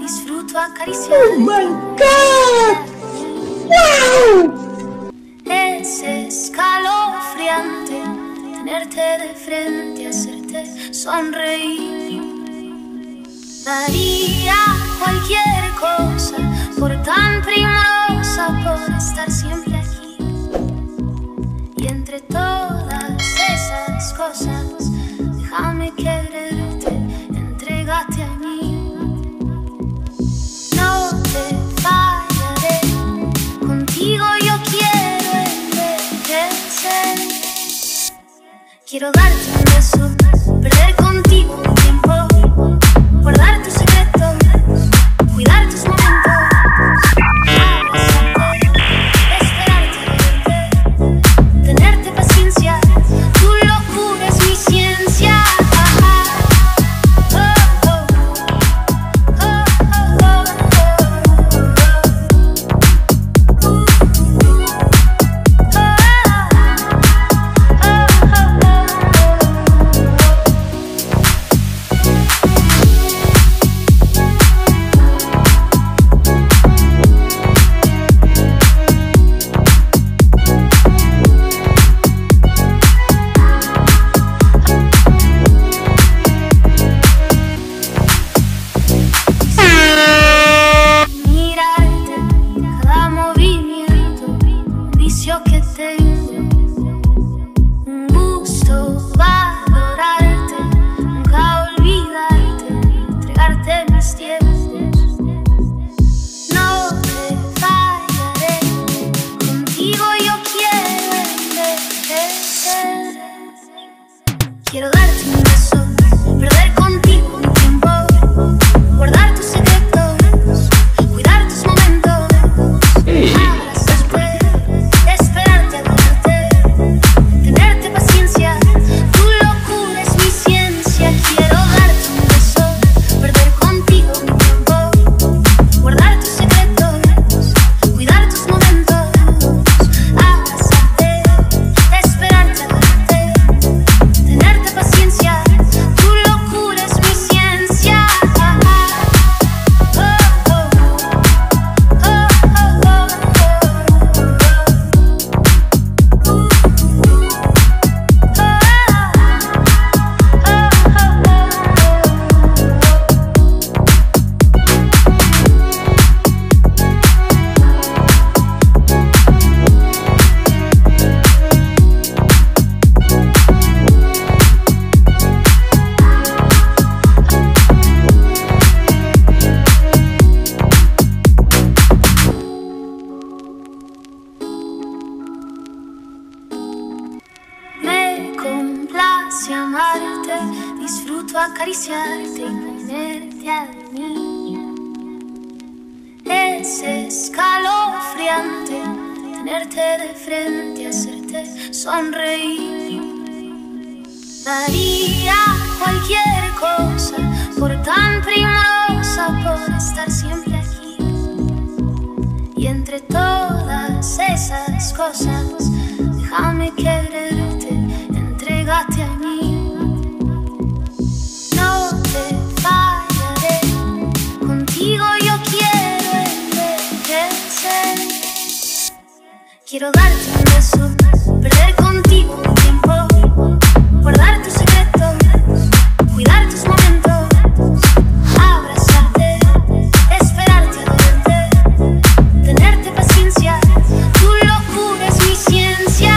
disfruto acariciarte. Oh my God! ¡Wow! Es escalofriante tenerte de frente, hacerte sonreír. Daría cualquier cosa por tan primorosa, por estar siempre aquí. Y entre todas esas cosas, déjame quererte, entrégate a mí. No te fallaré, contigo yo quiero envejecer. Quiero darte un beso, perder contigo un tiempo, guardar tus secretos, cuidar tus momentos, abrazarte, esperarte, tenerte paciencia. Tu locura es mi ciencia. Quiero darte un beso, perder contigo un tiempo, guardar tus secretos, cuidar tus momentos, abrazarte, esperarte, adorarte, tenerte paciencia. Tu locura es mi ciencia. Quiero darte un beso, perder contigo un tiempo, guardar tus secretos, cuidar tus momentos, abrazarte, esperarte, adorarte, tenerte paciencia. Tu locura es mi ciencia. Me complace amarte, disfruto acariciarte y ponerte a mí. Es escalofriante tenerte de frente, hacerte sonreír. Daría cualquier cosa por tan primorosa, por estar siempre aquí. Y entre todas esas cosas, déjame quererte, entrégate a mí. No te fallaré, contigo yo quiero envejecer. Quiero darte un beso, perder contigo un tiempo, guardar tus secretos, cuidar tus momentos, abrazarte, esperarte, adorarte, tenerte paciencia. Tu locura es mi ciencia.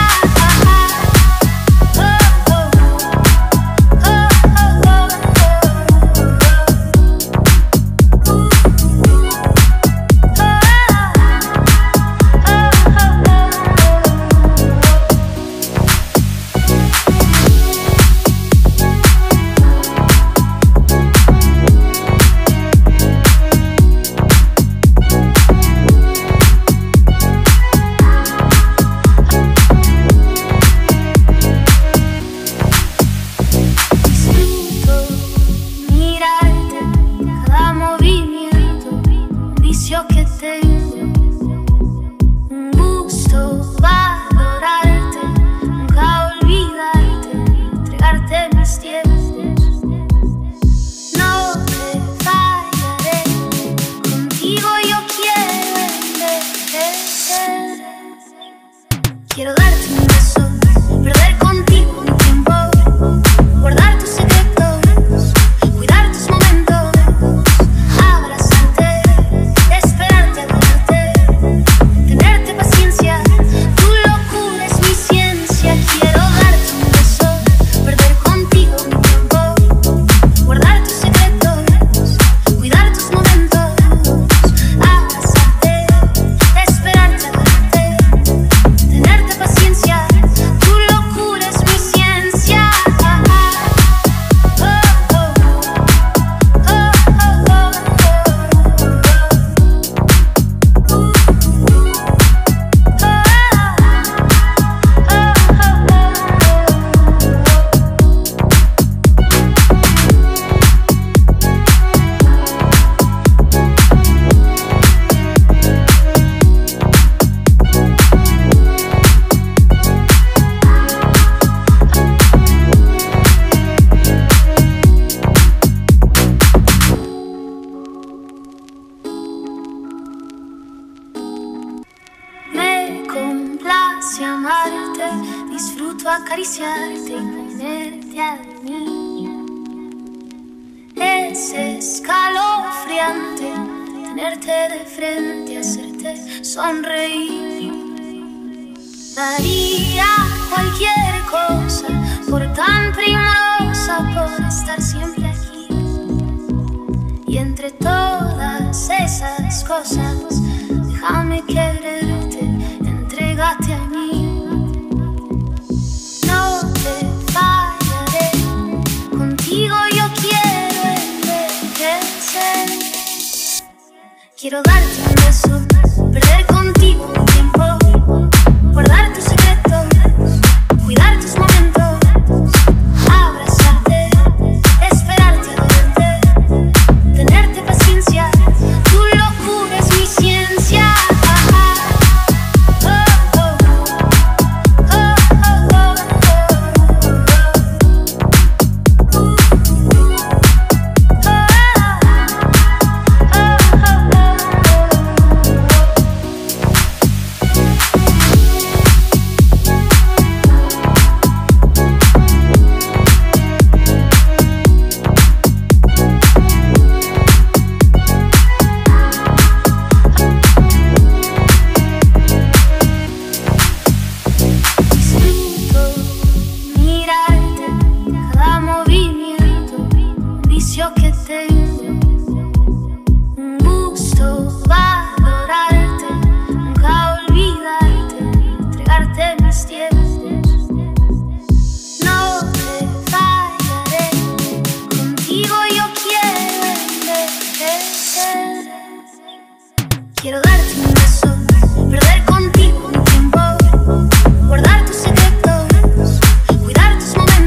disfruto acariciarte y tenerte a mí. Es escalofriante tenerte de frente, hacerte sonreír. Daría cualquier cosa por tan primorosa, por estar siempre aquí. Y entre todas esas cosas, déjame quererte, entrégate a mí. No te fallaré, contigo yo quiero envejecer. Quiero darte un beso, perder contigo un tiempo, guardar tus secretos, cuidar tus momentos, abrazarte, esperarte a verte, tenerte paciencia. Tu locura es mi ciencia. Que tengo un gusto valorarte, nunca olvidarte, entregarte mis tiempos. No te fallaré, contigo yo quiero envejecer. Quiero darte un beso, perder contigo un tiempo, guardar tus secretos, cuidar tus momentos.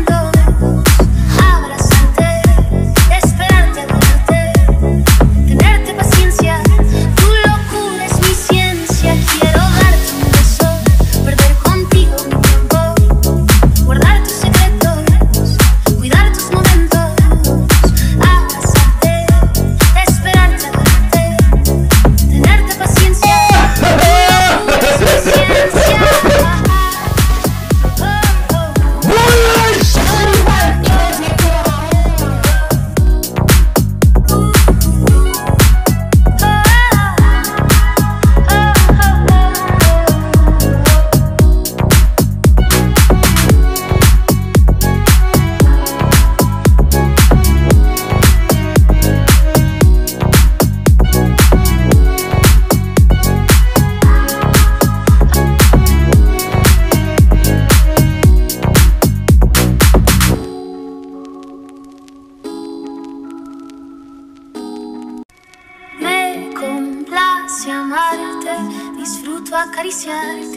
Amarte, disfruto acariciarte y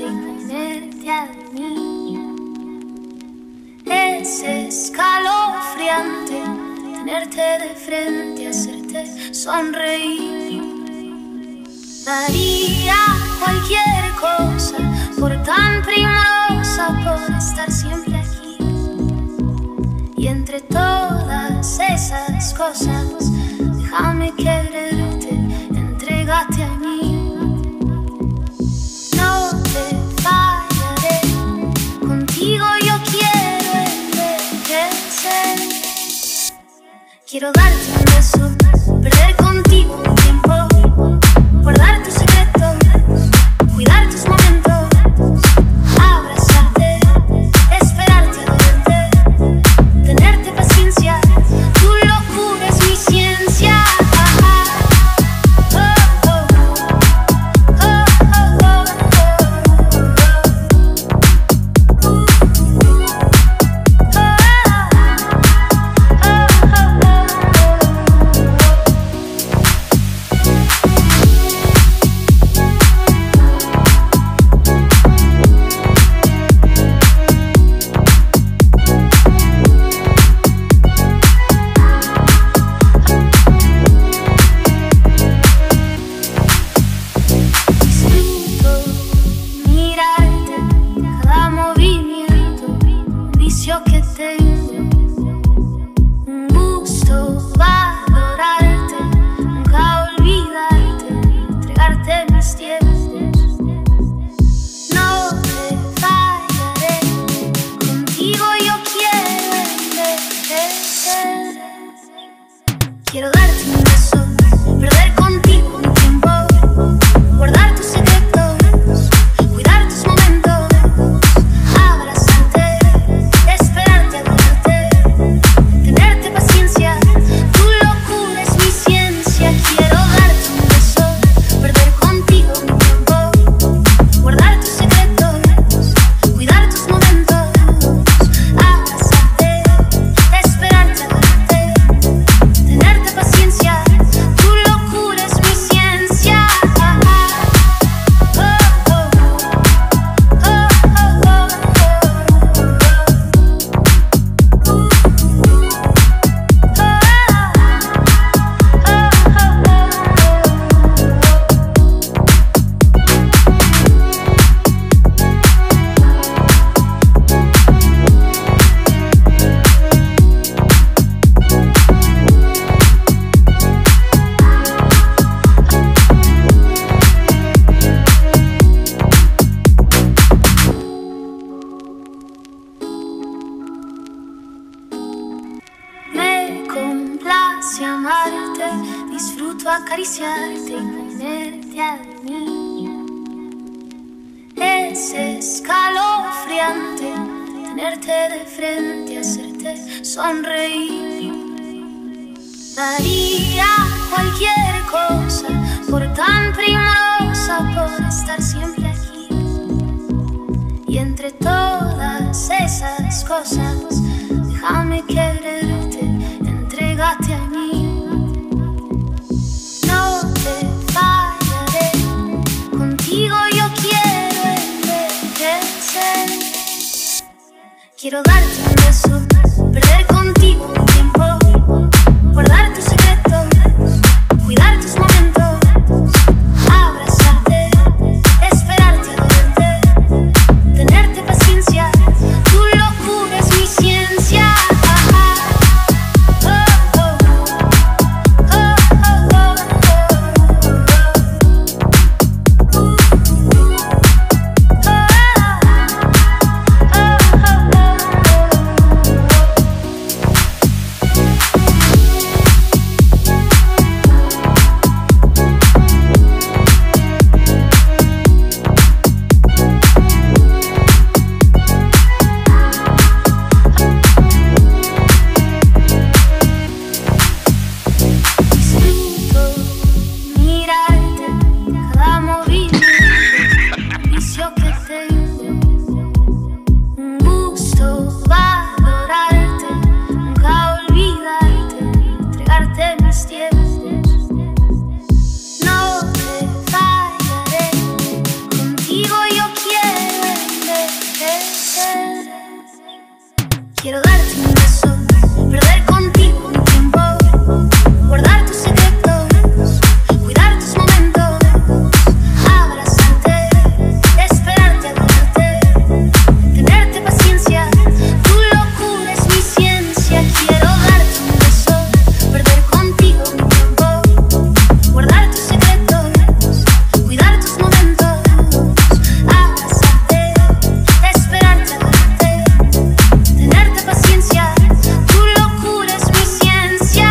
tenerte a mí. Es escalofriante tenerte de frente, hacerte sonreír. Daría cualquier cosa por tan primorosa, por estar siempre aquí. Y entre todas esas cosas, déjame quererte, entrégate a mí. No te fallaré, contigo yo quiero envejecer. Quiero darte un beso, perder contigo un tiempo, guardar tus secretos, cuidar tus momentos, abrazarte, esperarte a verte, tenerte paciencia. Tu locura es mi ciencia. Acariciarte y ponerte a dormir. Es escalofriante tenerte de frente, hacerte sonreír. Daría cualquier cosa por tan primorosa, por estar siempre aquí. Y entre todas esas cosas, déjame quererte, entrégate a mí. Quiero darte un beso, perder contigo un tiempo, guardar tus secretos, cuidar tus momentos, abrazarte, esperarte, adorarte, tenerte paciencia, tu locura es mi ciencia. Quiero darte un beso, perder contigo un tiempo, guardar tus secretos, cuidar tus momentos, abrazarte, esperarte, adorarte, tenerte paciencia, tu locura es mi ciencia. Quiero darte un beso, perder contigo un tiempo, guardar tus secretos, cuidar tus momentos, abrazarte, esperarte, adorarte, tenerte paciencia, tu locura es mi ciencia.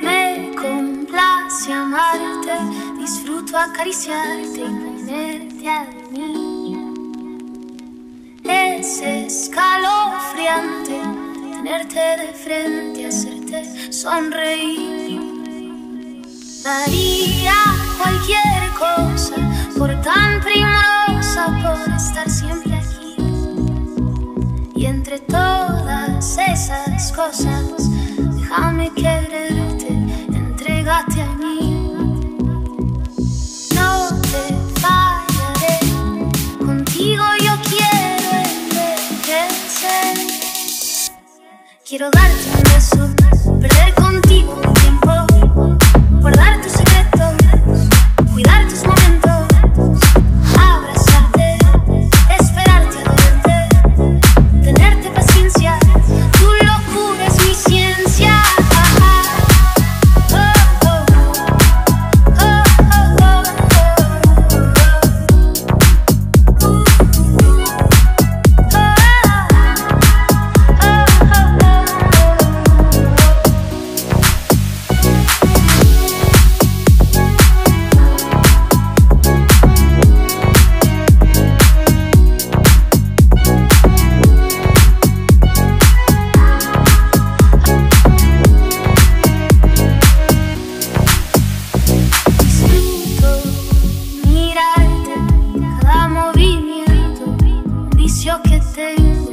Me complace amarte, disfruto acariciarte y ponerte a dormir. Es escalofriante tenerte de frente, hacerte sonreír. Daría cualquier cosa por tan primorosa, por estar siempre aquí. Y entre todas esas cosas, déjame quererte, entrégate a mí. No te fallaré, contigo Quiero darte un beso, perder contigo un tiempo, guardar tus secretos, cuidar tus momentos, abrazarte, esperarte a verte, tenerte paciencia, tu locura es mi ciencia. Que tengo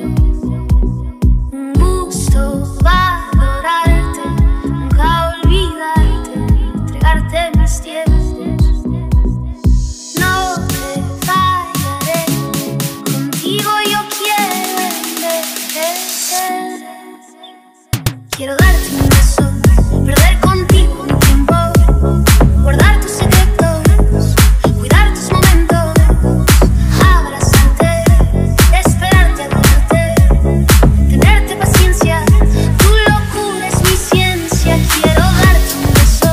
un gusto valorarte, nunca olvidarte, entregarte mis tiempos. No te fallaré, contigo yo quiero envejecer. Quiero darte un beso, perder contigo un tiempo, guardar tus secretos, cuidar tus momentos, abrazarte, esperarte a verte, tenerte paciencia, tu locura es mi ciencia. Quiero darte un beso,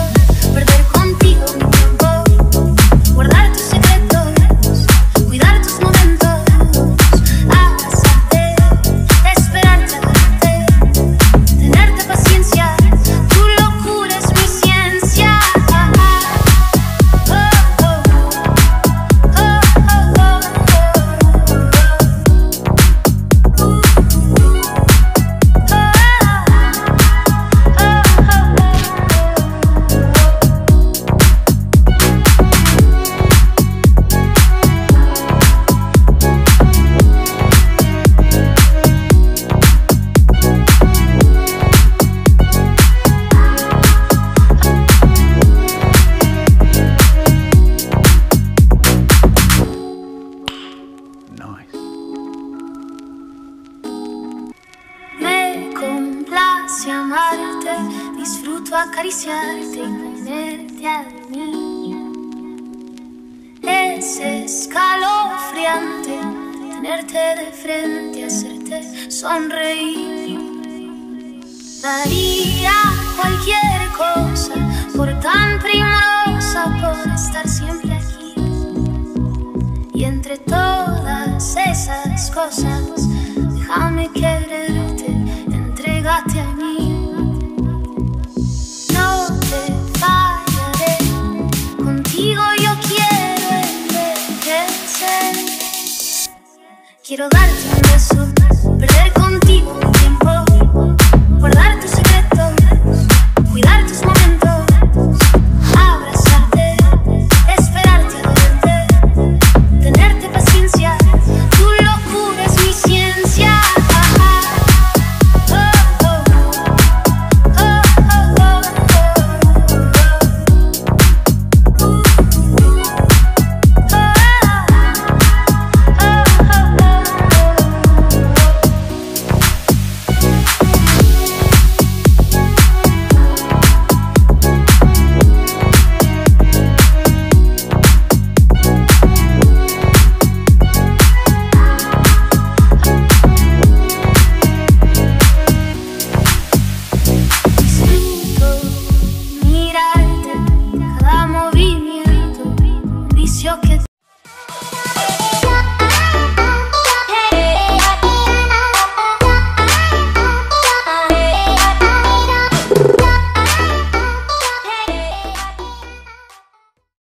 perder contigo mi tiempo, guardar tus secretos, cuidar tus momentos, abrazarte, esperarte a verte, tenerte paciencia, tu locura es mi ciencia. Me complace amarte, disfruto acariciarte y tenerte a mí. Es escalofriante tenerte de frente, hacerte sonreír. Daría cualquier cosa por tan primorosa, por estar siempre aquí. Y entre todas esas cosas, déjame quererte, entrégate a mí. No te fallaré, contigo yo quiero envejecer. Quiero darte un beso, perder contigo un tiempo, guardar tus